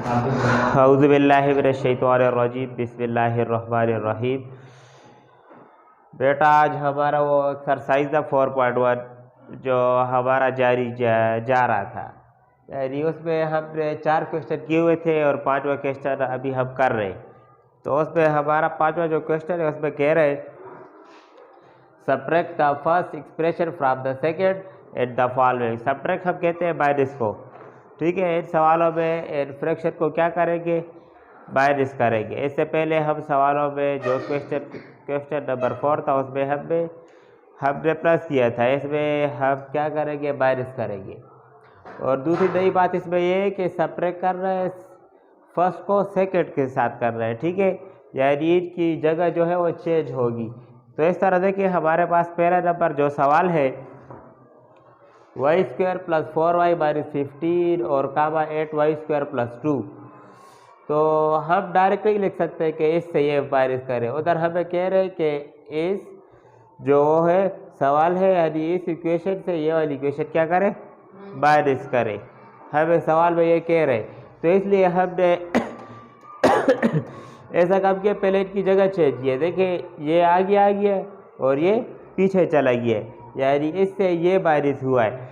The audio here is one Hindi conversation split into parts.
औज़ु बिल्लाहि मिनश्शैतानिर्रजीम बिस्मिल्लाहिर्रहमानिर्रहीम। बेटा आज हमारा वो एक्सरसाइज था 4.1 जो हमारा जारी जा रहा था, यानी उसमें हमने 4 क्वेश्चन किए हुए थे और 5वां क्वेश्चन अभी हम कर रहे हैं। तो उसमें हमारा 5वां जो क्वेश्चन है उसमें कह रहे subtract the first expression from the second and the following. Subtract हम कहते हैं माइनस को, ठीक है। इन सवालों में इन फ्रैक्शन को क्या करेंगे, माइनस करेंगे। इससे पहले हम सवालों में जो क्वेश्चन नंबर 4 था उसमें हमने प्लस किया था, इसमें हम क्या करेंगे, माइनस करेंगे। और दूसरी नई बात इसमें ये है कि सब्ट्रैक्ट कर रहे हैं फर्स्ट को सेकंड के साथ कर रहे हैं, ठीक है, यानी इनकी जगह जो है वो चेंज होगी। तो इस तरह देखिए हमारे पास पहला नंबर जो सवाल है y² + 4y - 15 और कामा 8y² + 2। तो हम डायरेक्ट नहीं लिख सकते कि इससे ये माइनस करें, उधर हमें कह रहे हैं कि इस जो है सवाल है यानी इस इक्वेशन से ये वाली इक्वेशन क्या करें, माइनस करें। हमें सवाल में ये कह रहे हैं, तो इसलिए हमने ऐसा काम किया, पहले इनकी जगह चेंज किया। देखिए ये आगे आ गया और ये पीछे चला गया, यानी इससे ये माइनस हुआ है।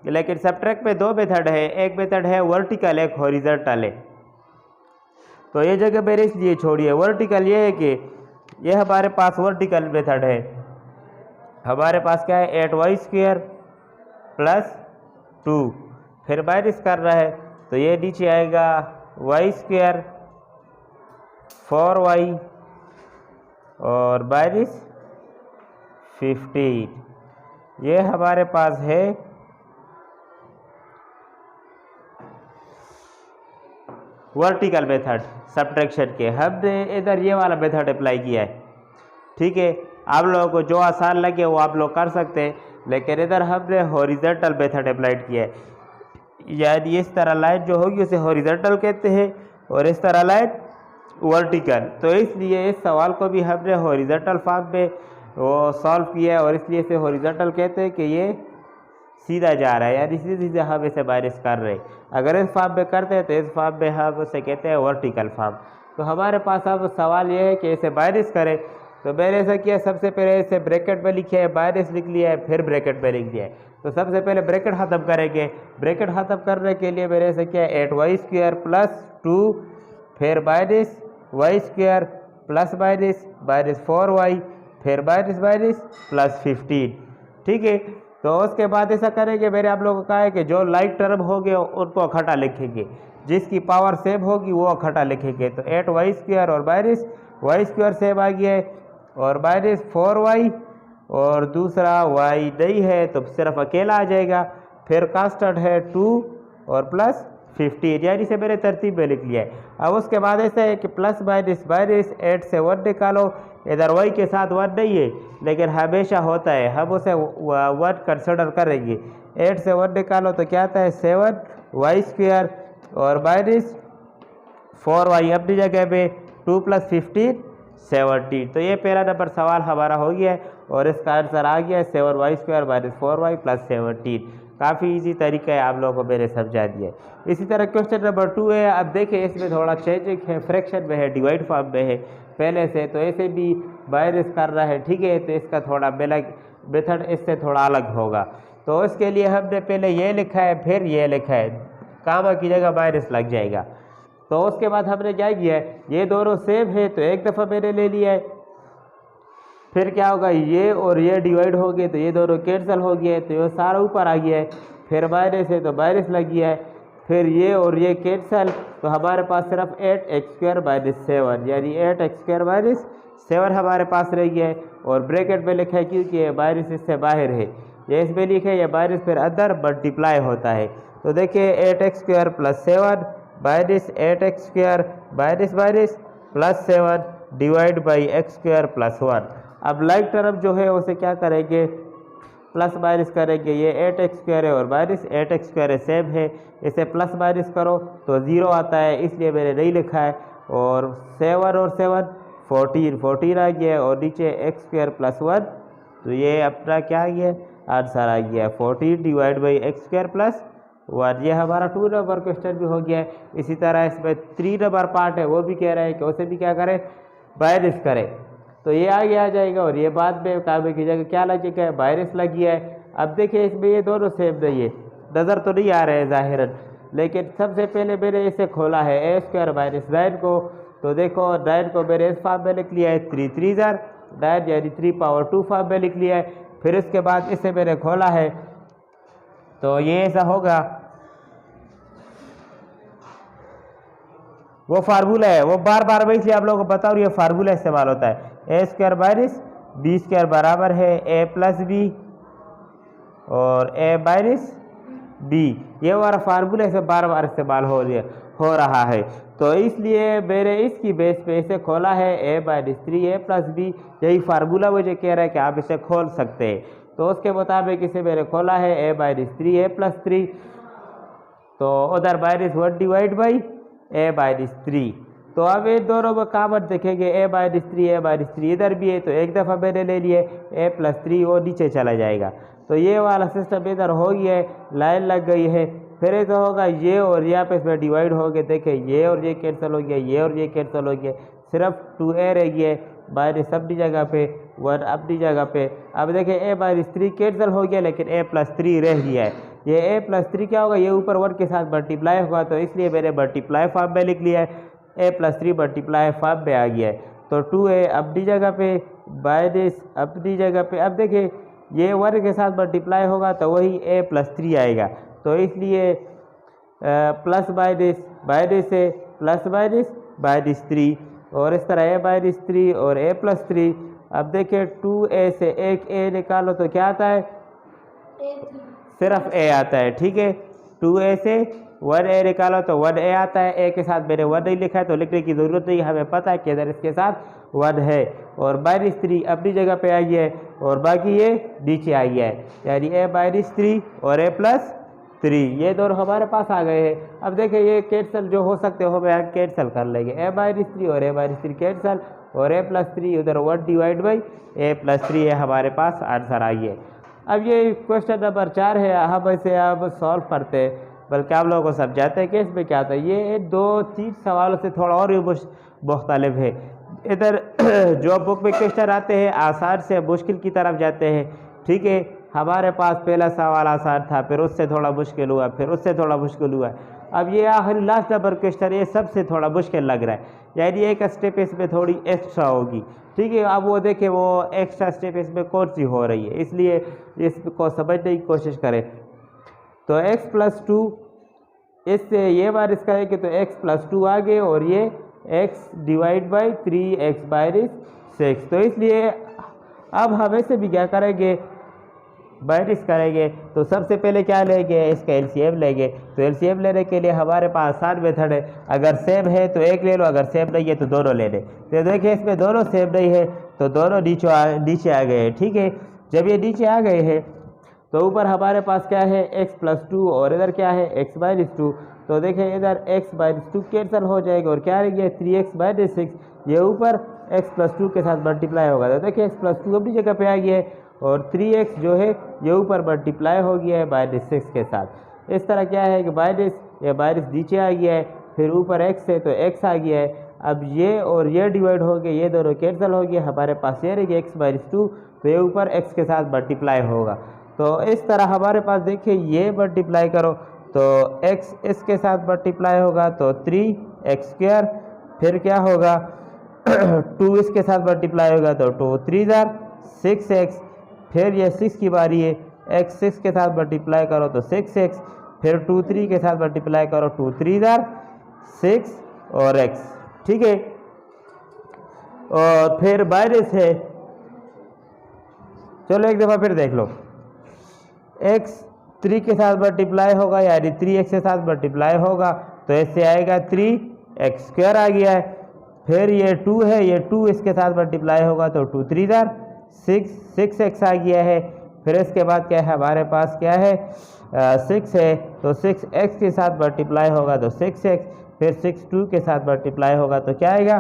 लेकिन सब्ट्रैक्ट में 2 मेथड है, एक मेथड है वर्टिकल, एक हॉरिजॉन्टल है। तो ये जगह मेरे इसलिए छोड़िए। वर्टिकल ये है कि ये हमारे पास वर्टिकल मेथड है, हमारे पास क्या है 8y² + 2, फिर माइनस कर रहा है तो ये नीचे आएगा y² 4y और -15। ये हमारे पास है वर्टिकल मेथड सब्ट्रैक्शन के। हमने इधर ये वाला मेथड अप्लाई किया है, ठीक है। आप लोगों को जो आसान लगे वो आप लोग कर सकते हैं, लेकिन इधर हमने हॉरिजॉन्टल मेथड अप्लाइड किया है, यानी इस तरह लाइन जो होगी उसे हॉरिजॉन्टल कहते हैं और इस तरह लाइन वर्टिकल। तो इसलिए इस सवाल को भी हमने हॉरिजॉन्टल फॉर्म में वो सॉल्व किया है और इसलिए इसे हॉरिजॉन्टल कहते हैं कि ये सीधा जा रहा है, यानी सीधे हम इसे माइनस कर रहे हैं। अगर इस फॉर्म में करते हैं तो इस फॉर्म में हम उसे कहते हैं वर्टिकल फॉर्म। तो हमारे पास अब सवाल ये है कि इसे माइनस करें। तो मैंने ऐसा किया, सबसे पहले इसे ब्रैकेट में लिखा है, माइनस लिख लिया है, फिर ब्रैकेट में लिख दिया है। तो सबसे पहले ब्रैकेट ख़त्म करेंगे। ब्रैकेट ख़त्म करने के लिए मैंने ऐसा किया 8y² + 2, फिर -y² + -4y, फिर -15, ठीक है। तो उसके बाद ऐसा करेंगे, मैंने आप लोगों को कहा है कि जो लाइक टर्म होंगे उनको इकट्ठा लिखेंगे, जिसकी पावर सेम होगी वो इकट्ठा लिखेंगे। तो 8y² और -y² सेम आ गया है और -4y और दूसरा y नहीं है तो सिर्फ अकेला आ जाएगा। फिर कांस्टेंट है 2 और +15, यानी से मैंने तरतीब में लिख लिया है। अब उसके बाद ऐसा है कि +, -, 8 से 1 निकालो। इधर y के साथ 1 नहीं है लेकिन हमेशा होता है, हम उसे 1 कंसिडर करेंगे। 8 से 1 निकालो तो क्या आता है 7y² और -4y अपनी जगह पे 2 + 15 17। तो ये पहला नंबर सवाल हमारा हो गया है और इसका आंसर आ गया है 7y² - 4y + 17। काफ़ी इजी तरीका है, आप लोगों को मैंने समझा दिया है। इसी तरह क्वेश्चन नंबर 2 है। अब देखिए इसमें थोड़ा चेंजिंग है, फ्रैक्शन में है, डिवाइड फॉर्म में है पहले से, तो ऐसे भी माइनस कर रहा है, ठीक है। तो इसका थोड़ा मेथड इससे थोड़ा अलग होगा। तो इसके लिए हमने पहले ये लिखा है फिर ये लिखा है, कामा की जगह माइनस लग जाएगा। तो उसके बाद हमने क्या किया है, ये दोनों सेम है तो एक दफ़ा मैंने ले लिया है। फिर क्या होगा, ये और ये डिवाइड हो गए तो ये दोनों कैंसिल हो गए, तो ये सारा ऊपर आ गया है। फिर माइनस है तो माइनस लग गया है, फिर ये और ये कैंसिल, तो हमारे पास सिर्फ 8x² - 7, यानी 8x² - 7 हमारे पास रह गया है। और ब्रैकेट में लिखा है क्योंकि ये माइनस इससे बाहर है, ये इसमें लिखा है, ये माइनस फिर अंदर मल्टीप्लाई होता है। तो देखिए 8x² + 7 -8x² - -7 divide by x² + 1। अब लाइक टर्म जो है उसे क्या करेंगे, प्लस माइनस करेंगे। ये 8x² है और -8x² सेम है, इसे प्लस माइनस करो तो 0 आता है, इसलिए मैंने नहीं लिखा है। और 7 और 7 14 आ गया और नीचे x² + 1, तो ये अपना क्या आ गया, आंसर आ गया 14 डिवाइड बाई x² + 1। ये हमारा 2 नंबर क्वेश्चन भी हो गया है। इसी तरह इसमें 3 नंबर पार्ट है, वो भी कह रहे हैं कि उसे भी क्या करें, वायरस करें। तो ये आगे आ जाएगा और ये बाद में काम की जगह क्या लगेगा, वायरस लगी है। अब देखिए इसमें ये दोनों सेम नहीं है, नज़र तो नहीं आ रहे हैं ज़ाहिरन, लेकिन सबसे पहले मैंने इसे खोला है ए स्क्वायर माइनस 9 को। तो देखो 9 को मैंने इस फॉर्म में लिख लिया है 3 3 9 यानी 3 पावर 2 फॉर्म में लिख लिया है। फिर इसके बाद इसे मैंने खोला है तो ये ऐसा होगा, वो फार्मूला है, वो बार बार मैं इसलिए आप लोगों को बता रहा हूँ, ये फार्मूला इस्तेमाल होता है। ए स्क्वायर माइनस बी स्क्वायर बराबर है ए प्लस बी और ए माइनस बी। ये वाला फार्मूला से बार बार इस्तेमाल हो रहा है। तो इसलिए मैंने इसकी बेस पे इसे खोला है ए माइनस 3 ए प्लस बी। यही फार्मूला मुझे कह रहा है कि आप इसे खोल सकते हैं। तो उसके मुताबिक इसे मैंने खोला है ए माइनस 3 ए प्लस 3, तो उधर minus 1 divide by A minus 3। तो अब इन दोनों में कॉमन देखेंगे, ए माइनस 3 इधर भी है, तो एक दफ़ा मैंने ले लिए ए प्लस 3 वो नीचे चला जाएगा। तो ये वाला सिस्टम इधर हो गया है, लाइन लग गई है। फिर ये तो होगा ये और यहाँ पे इसमें डिवाइड हो गए, देखें ये और ये कैंसिल हो गया, ये और ये कैंसिल हो गया, सिर्फ 2a रह गया है, माइनस अपनी जगह पे 1 अपनी जगह पे। अब देखें ए माइनस 3 कैंसिल हो गया लेकिन ए प्लस 3 रह गया है। ये ए प्लस 3 क्या होगा, ये ऊपर 1 के साथ मल्टीप्लाई होगा, तो इसलिए मैंने मल्टीप्लाई फॉर्म में लिख लिया है। ए प्लस 3 मल्टीप्लाई फॉर्म में आ गया है, तो 2a अपनी जगह पे माइनस अपनी जगह पे। अब देखिए ये 1 के साथ मल्टीप्लाई होगा तो वही ए प्लस 3 आएगा, तो इसलिए प्लस माइनस माइनस ए प्लस माइनस माइनस 3 और इस तरह ए माइनस 3 और ए प्लस 3। अब देखिए 2a से एक a निकालो तो क्या आता है, सिर्फ a आता है, ठीक है। 2a से 1a निकालो तो 1a आता है, a के साथ मैंने 1 नहीं लिखा है तो लिखने की ज़रूरत नहीं, हमें पता है कि इधर इसके साथ 1 है। और माइनस 3 अपनी जगह पे आई है और बाकी ये नीचे आई है, यानी a माइनस 3 और a प्लस 3 ये दोनों हमारे पास आ गए हैं। अब देखिए ये कैंसिल जो हो सकते हो मैं कैंसिल कर लेंगे, ए माइनस 3 और ए माइनस 3 कैंसिल और ए प्लस 3 उधर 1 डिवाइड बाई ए प्लस 3 है, हमारे पास आंसर आई है। अब ये क्वेश्चन नंबर 4 है, हम इसे अब सॉल्व करते हैं, बल्कि आप लोगों को समझाते हैं कि इसमें क्या था। ये 2-3 सवालों से थोड़ा और भी मुख्तलिफ है। इधर जो बुक में क्वेश्चन आते हैं आसान से मुश्किल की तरफ जाते हैं, ठीक है। हमारे पास पहला सवाल आसान था, फिर उससे थोड़ा मुश्किल हुआ, फिर उससे थोड़ा मुश्किल हुआ। अब ये आखिरी लास्ट नंबर क्वेश्चन ये सबसे थोड़ा मुश्किल लग रहा है, यानी एक स्टेप इसमें थोड़ी एक्स्ट्रा होगी, ठीक है। अब वो देखें वो एक्स्ट्रा स्टेप इसमें कौन सी हो रही है, इसलिए इसको समझने की कोशिश करें। तो x प्लस 2 इससे ये माइनस करेंगे तो x प्लस 2 आ गए और ये x divide by 3x minus 6। तो इसलिए अब हम इसे भी क्या करेंगे, माइनस करेंगे। तो सबसे पहले क्या लेंगे, इसका एलसीएम लेंगे। तो एलसीएम लेने के लिए हमारे पास आसान मेथड है, अगर सेम है तो एक ले लो, अगर सेम नहीं है तो दोनों ले लें। तो देखिए इसमें दोनों सेम नहीं है तो दोनों नीचे आ गए हैं, ठीक है। जब ये नीचे आ गए हैं तो ऊपर हमारे पास क्या है x प्लस 2 और इधर क्या है x माइनस 2। तो देखें इधर x माइनस 2 कैंसिल हो जाएगा और क्या रहेगा 3x माइनस 6, ये ऊपर x प्लस 2 के साथ मल्टीप्लाई होगा। तो देखिए x प्लस 2 अपनी जगह पे आ गया है और 3x जो है ये ऊपर मल्टीप्लाई हो गया है माइनस 6 के साथ। इस तरह क्या है कि माइनस नीचे आ गया है, फिर ऊपर x है तो x आ गया है। अब ये और ये डिवाइड हो गए, ये दोनों कैंसिल हो गए, हमारे पास ये रहेगी x माइनस 2, तो ये ऊपर x के साथ मल्टीप्लाई होगा। तो इस तरह हमारे पास देखिए ये मल्टीप्लाई करो तो x इसके साथ मल्टीप्लाई होगा तो 3x स्क्वायर, फिर क्या होगा 2 इसके साथ मल्टीप्लाई होगा तो 2 3 6x, फिर ये 6 की बारी है, x 6 के साथ मल्टीप्लाई करो तो 6x, फिर 2 3 के साथ मल्टीप्लाई करो 2 3 6 और x, ठीक है। और फिर माइनस है, चलो एक दफ़ा फिर देख लो, x 3 के साथ मल्टीप्लाई होगा यानी 3x के साथ मल्टीप्लाई होगा तो इससे आएगा 3x स्क्वायर आ गया है। फिर ये 2 है, ये 2 इसके साथ मल्टीप्लाई होगा तो 2 3 6x आ गया है। फिर इसके बाद क्या है हमारे पास क्या है 6 है तो 6x के साथ मल्टीप्लाई होगा तो 6x, फिर 6 2 के साथ मल्टीप्लाई होगा तो क्या आएगा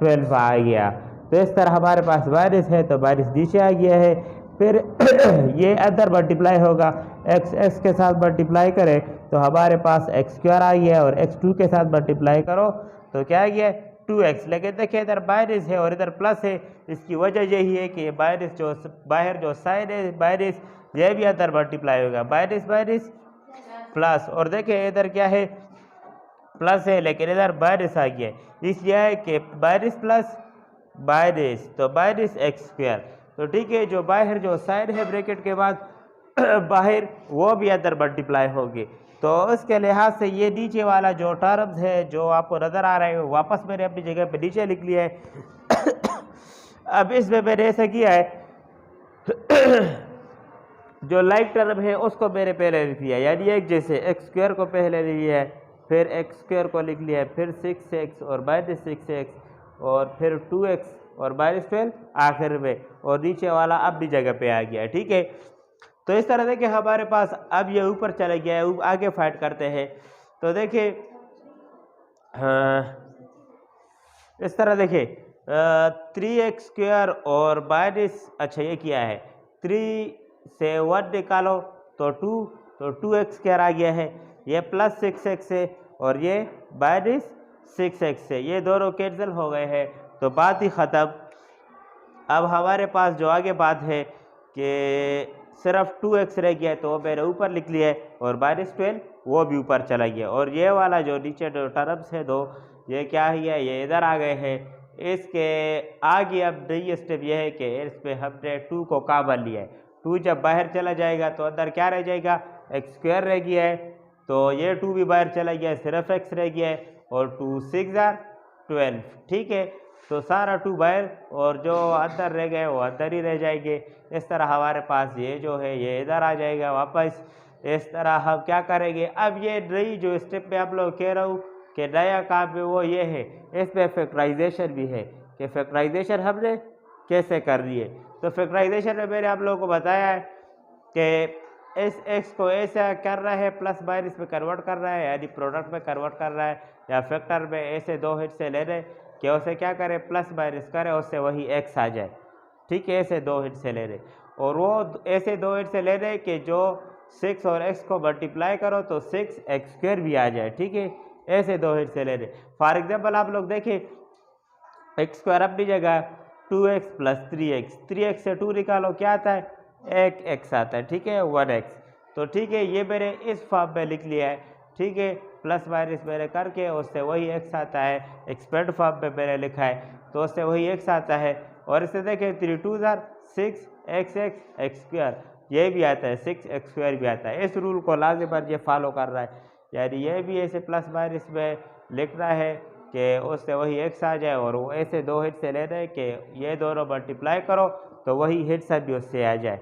12 आ गया। तो इस तरह हमारे पास माइनस है तो माइनस नीचे आ गया है, फिर ये अदर मल्टीप्लाई होगा, एक्स एक्स के साथ मल्टीप्लाई करें तो हमारे पास एक्स स्क्वायर आ गया, और एक्स 2 के साथ मल्टीप्लाई करो तो क्या आ गया 2x। लेकिन देखिए इधर माइनस है और इधर प्लस है, इसकी वजह यही है कि माइनस जो बाहर जो साइन है माइनस, ये भी अंदर मल्टीप्लाई होगा, माइनस माइनस प्लस, और देखिए इधर क्या है प्लस है लेकिन इधर माइनस आ गया, इसलिए है कि माइनस प्लस माइनस तो माइनस एक्स स्क्वायर। तो ठीक है, जो बाहर जो साइन है ब्रैकेट के बाद बाहर वो भी अंदर मल्टीप्लाई होगी। तो उसके लिहाज से ये नीचे वाला जो टर्म्स है जो आपको नज़र आ रहा है वापस मैंने अपनी जगह पे नीचे लिख लिया है। अब इसमें मैंने ऐसा किया है जो लाइक टर्म है उसको मैंने पहले लिख लिया, यानी एक जैसे एक्स स्क्वायर को पहले लिया है, फिर एक्स स्क्वायर को लिख लिया है, फिर 6x और माइनस 6x और फिर 2x और माइनस 12 आखिर में, और नीचे वाला अब भी जगह पे आ गया है। ठीक है, तो इस तरह देखिए हमारे पास अब ये ऊपर चला गया है, आगे फाइट करते हैं। तो देखिए इस तरह देखिए 3x स्क्वायर और माइनस, अच्छा ये क्या है 3 से 1 निकालो तो 2, तो 2x स्क्वायर आ गया है, ये प्लस 6x है और ये माइनस 6x है, ये दोनों कैंसिल हो गए हैं तो बात ही ख़त्म। अब हमारे पास जो आगे बात है कि सिर्फ 2x रह गया है तो वो मैंने ऊपर लिख लिया है, और माइनस 12 वो भी ऊपर चला गया, और ये वाला जो नीचे जो टर्म्स है दो, ये क्या है ये इधर आ गए हैं। इसके आगे अब नई स्टेप ये है कि इस पर हमने 2 को काबल लिया है, 2 जब बाहर चला जाएगा तो अंदर क्या रह जाएगा एक्स स्क्वायर रह गया है, तो ये 2 भी बाहर चला गया है, सिर्फ x रह गया है, और 2 6 12। ठीक है, तो सारा 2 बाहर और जो अंदर रह गए वो अंदर ही रह जाएंगे। इस तरह हमारे पास ये जो है ये इधर आ जाएगा वापस। इस तरह हम क्या करेंगे, अब ये नई जो स्टेप में आप लोग कह रहा हूँ कि नया काम में वो ये है, इसमें फैक्टराइजेशन भी है कि फैक्टराइजेशन हमने कैसे कर रही है। तो फैक्टराइजेशन में मैंने आप लोगों को बताया है कि इस एक्स को ऐसा कर रहा है प्लस माइनस में कन्वर्ट कर रहा है, यानी प्रोडक्ट में कन्वर्ट कर रहा है, या फैक्टर में ऐसे 2 हिट से ले रहे कि उसे क्या करे प्लस माइनस करे उससे वही एक्स आ जाए। ठीक है, ऐसे 2 हिट से ले रहे, और वो ऐसे 2 हिट से ले रहे कि जो 6 और x को मल्टीप्लाई करो तो 6x स्क्वायर भी आ जाए। ठीक है, ऐसे 2 हिट से ले रहे। फॉर एग्जाम्पल आप लोग देखें एक्स स्क्वायर अपनी जगह 2x प्लस 3x, 3x से 2 निकालो क्या आता है एक x आता है। ठीक है, 1x। तो ठीक है, ये मैंने इस फॉर्म में लिख लिया है। ठीक है, प्लस माइनस मैंने करके उससे वही x आता है, एक्सपेंड फॉर्म में मैंने लिखा है तो उससे वही x आता है। और इसे देखें 3 2 6 x स्क्वायर, ये भी आता है 6x स्क्वायर भी आता है। इस रूल को लाजिमन ये फॉलो कर रहा है, यानी ये भी ऐसे प्लस माइनस में लिख रहा है कि उससे वही x आ जाए, और वो ऐसे 2 हिट से ले रहे हैं कि ये दोनों मल्टीप्लाई करो तो वही हिट से भी उससे आ जाए।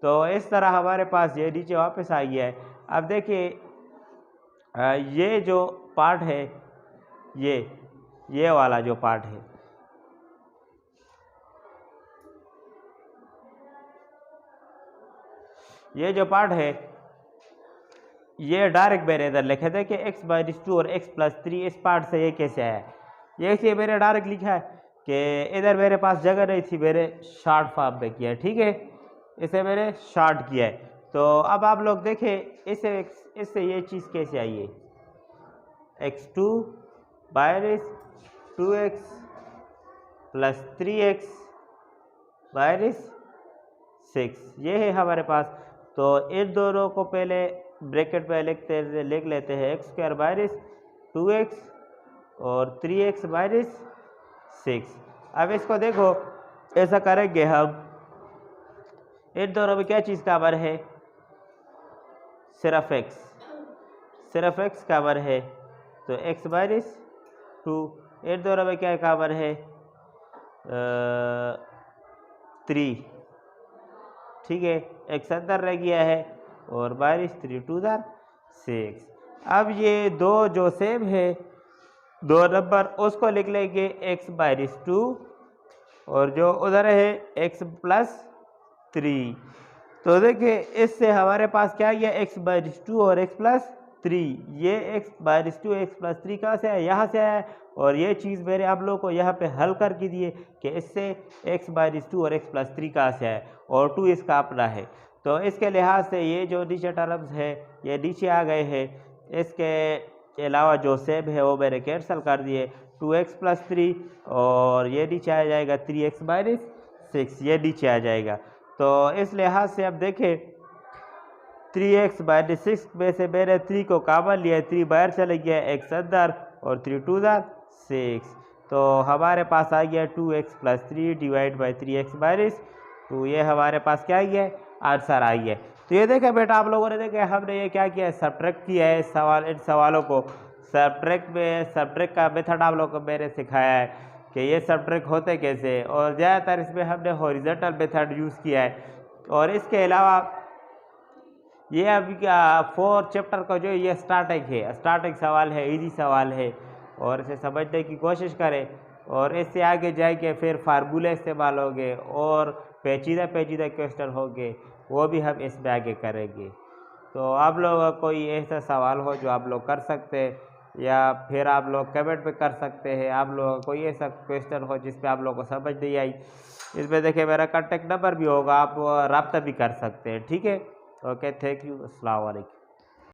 तो इस तरह हमारे पास ये नीचे वापस आ गया है। अब देखिए ये जो पार्ट है ये वाला जो पार्ट है, ये जो पार्ट है ये डायरेक्ट मैंने इधर लिखे थे कि x माइनस 2 और x प्लस 3, इस पार्ट से ये कैसे आया, ये इसलिए मैंने डायरेक्ट लिखा है कि इधर मेरे पास जगह नहीं थी, मैंने शॉर्ट फॉर्म में किया है। ठीक है, इसे मैंने शॉर्ट किया है। तो अब आप लोग देखें इससे ये चीज़ कैसे आई है, x2 minus 2x plus 3x minus 6, ये है हमारे पास। तो इन दोनों को पहले ब्रैकेट में लिख लेते हैं एक्स स्क्वायर माइनस 2x और 3x माइनस 6। अब इसको देखो ऐसा करेंगे हम, इन दोनों में क्या चीज़ काबर है सिर्फ x काबर है, तो x माइनस 2। इन दोनों में क्या काबर है 3। ठीक है, x अंदर रह गया है और माइनस 3 2 6। अब ये दो जो सेम है 2 नंबर उसको लिख लेंगे x माइनस 2 और जो उधर है x प्लस 3। तो देखिए इससे हमारे पास क्या गया x माइनस 2 और x प्लस 3, ये x/2 x+3 कहाँ से है, यहाँ से है। और ये चीज़ मेरे आप लोगों को यहाँ पे हल करके दिए कि इससे x/2 और x+3 कहाँ से है और 2 इसका अपना है। तो इसके लिहाज से ये जो नीचे टर्म्स है ये नीचे आ गए हैं। इसके अलावा जो सेम है वो मैंने कैंसिल कर दिए, 2x+3 और ये नीचे आ जाएगा 3x/6, ये नीचे आ जाएगा। तो इस लिहाज से अब देखें 3x/6 में से मैंने 3 को कॉमन लिया, 3 बाहर चले गया, x अंदर और 3 2 6। तो हमारे पास आ गया 2x+3 डिवाइड बाई 3x/6। तो ये हमारे पास क्या आ गया, आंसर आ गया। तो ये देखें बेटा, आप लोगों ने देखा हमने ये क्या किया है, सब्ट्रैक्ट किया है इन सवालों को। सब्ट्रैक्ट का मेथड आप लोगों को मैंने सिखाया है कि ये सब्ट्रैक्ट होते कैसे, और ज़्यादातर इसमें हमने हॉरिजॉन्टल मेथड यूज़ किया है। और इसके अलावा ये अभी क्या 4 चैप्टर का जो ये स्टार्टिंग सवाल है, इजी सवाल है, और इसे समझने की कोशिश करें। और इससे आगे जाएंगे फिर फार्मूले इस्तेमाल होंगे और पेचीदा क्वेश्चन होंगे, वो भी हम इसमें आगे करेंगे। तो आप लोगों का कोई ऐसा सवाल हो जो आप लोग कर सकते हैं, या फिर आप लोग कमेंट पे कर सकते हैं। आप लोगों का कोई ऐसा क्वेश्चन हो जिस पे आप लोगों को समझ नहीं आई, इसमें देखिए मेरा कॉन्टेक्ट नंबर भी होगा, आप रब्ता भी कर सकते हैं। ठीक है, ओके, थैंक यू, अस्सलाम वालेकुम।